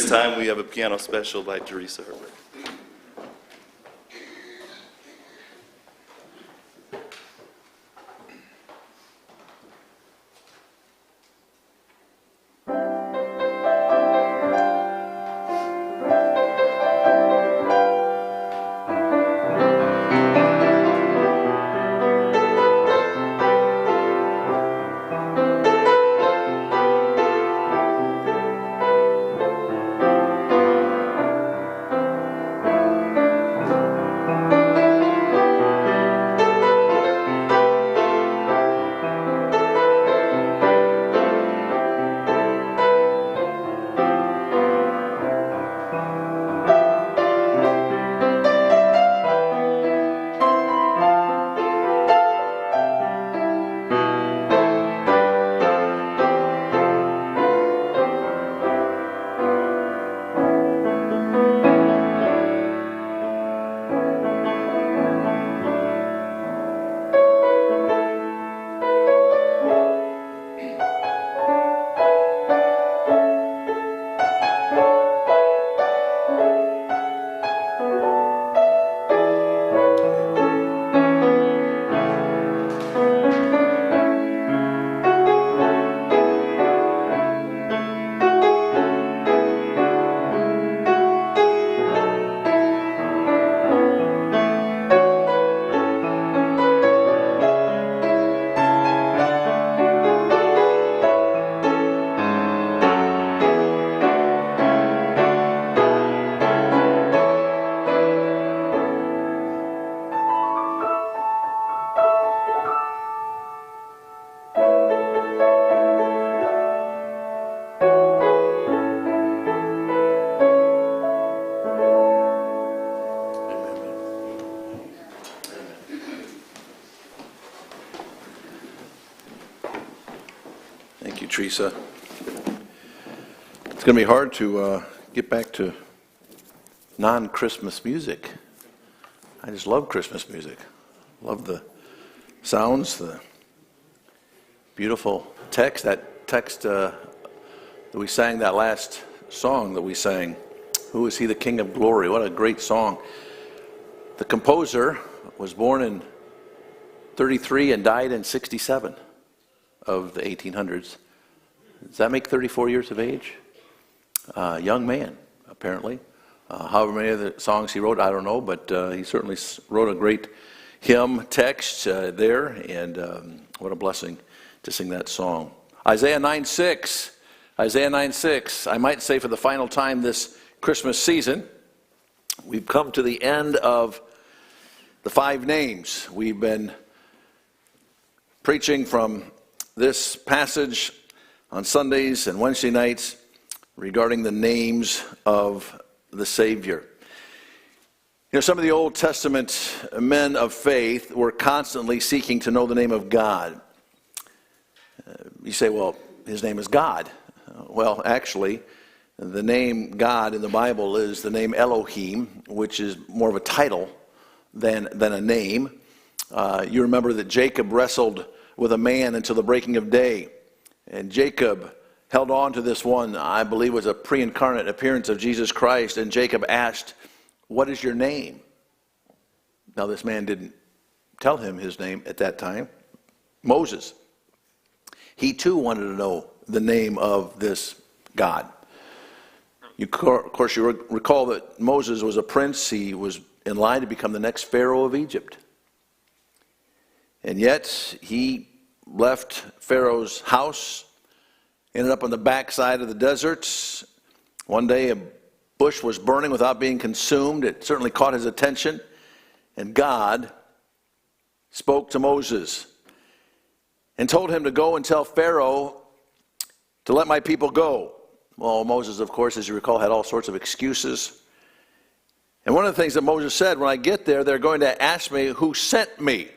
this time, we have a piano special by Teresa Herbert. Thank you, Teresa. It's going to be hard to get back to non-Christmas music. I just love Christmas music. Love the sounds, the beautiful text. That text that we sang, that last song that we sang, "Who is He, the King of Glory?" What a great song. The composer was born in 33 and died in 67 of the 1800s. Does that make 34 years of age? Young man, apparently. However many of the songs he wrote, I don't know, but he certainly wrote a great hymn text there, and what a blessing to sing that song. Isaiah 9:6. Isaiah 9:6. I might say for the final time this Christmas season, we've come to the end of the 5 names. We've been preaching from this passage on Sundays and Wednesday nights regarding the names of the Savior. You know, some of the Old Testament men of faith were constantly seeking to know the name of God. You say, well, his name is God. Well, actually, the name God in the Bible is the name Elohim, which is more of a title than a name. You remember that Jacob wrestled with a man until the breaking of day. And Jacob held on to this one, I believe was a pre-incarnate appearance of Jesus Christ. And Jacob asked, "What is your name?" Now this man didn't tell him his name at that time. Moses. He too wanted to know the name of this God. Of course, you recall that Moses was a prince. He was in line to become the next Pharaoh of Egypt. And yet, he left Pharaoh's house, ended up on the backside of the desert. One day, a bush was burning without being consumed. It certainly caught his attention. And God spoke to Moses and told him to go and tell Pharaoh to let my people go. Well, Moses, of course, as you recall, had all sorts of excuses. And one of the things that Moses said, when I get there, they're going to ask me, who sent me?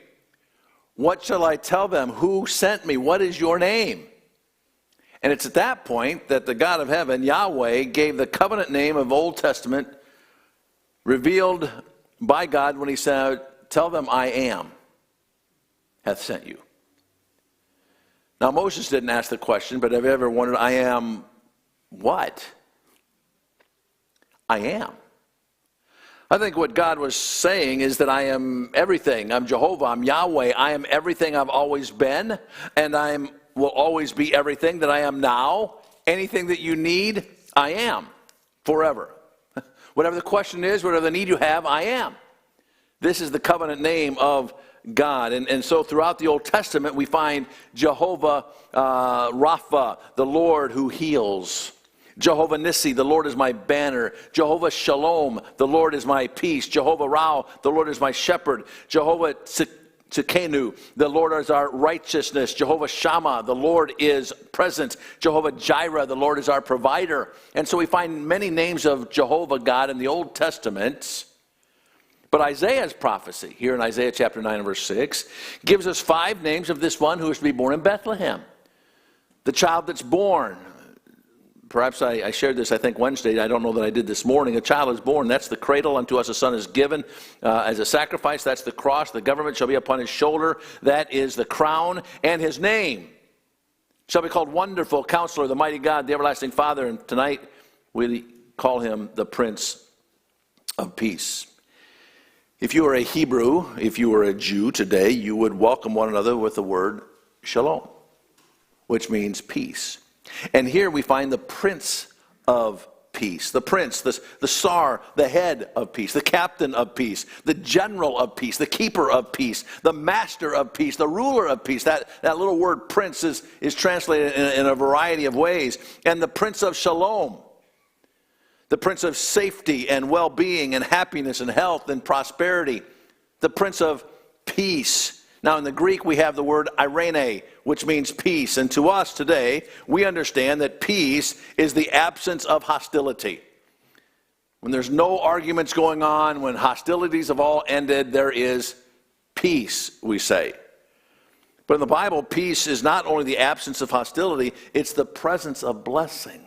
What shall I tell them? Who sent me? What is your name? And it's at that point that the God of heaven, Yahweh, gave the covenant name of Old Testament, revealed by God when he said, tell them I am, hath sent you. Now, Moses didn't ask the question, but have you ever wondered, I am what? I am. I think what God was saying is that I am everything. I'm Jehovah, I'm Yahweh. I am everything I've always been, and I will always be everything that I am now. Anything that you need, I am forever. Whatever the question is, whatever the need you have, I am. This is the covenant name of God. And so throughout the Old Testament, we find Jehovah Rapha, the Lord who heals. Jehovah Nissi, the Lord is my banner. Jehovah Shalom, the Lord is my peace. Jehovah Rao, the Lord is my shepherd. Jehovah Tzidkenu, the Lord is our righteousness. Jehovah Shammah, the Lord is present. Jehovah Jireh, the Lord is our provider. And so we find many names of Jehovah God in the Old Testament. But Isaiah's prophecy, here in Isaiah chapter 9 and verse 6, gives us 5 names of this one who is to be born in Bethlehem. The child that's born. Perhaps I shared this, I think, Wednesday. I don't know that I did this morning. A child is born. That's the cradle. Unto us a son is given as a sacrifice. That's the cross. The government shall be upon his shoulder. That is the crown. And his name shall be called Wonderful Counselor, the Mighty God, the Everlasting Father. And tonight we call him the Prince of Peace. If you are a Hebrew, if you are a Jew today, you would welcome one another with the word Shalom, which means peace. And here we find the Prince of Peace, the Prince, the Sar, the head of peace, the captain of peace, the general of peace, the keeper of peace, the master of peace, the ruler of peace. That little word Prince is translated in a variety of ways. And the Prince of Shalom, the Prince of safety and well-being and happiness and health and prosperity, the Prince of Peace. Now, in the Greek, we have the word eirene, which means peace. And to us today, we understand that peace is the absence of hostility. When there's no arguments going on, when hostilities have all ended, there is peace, we say. But in the Bible, peace is not only the absence of hostility, it's the presence of blessing.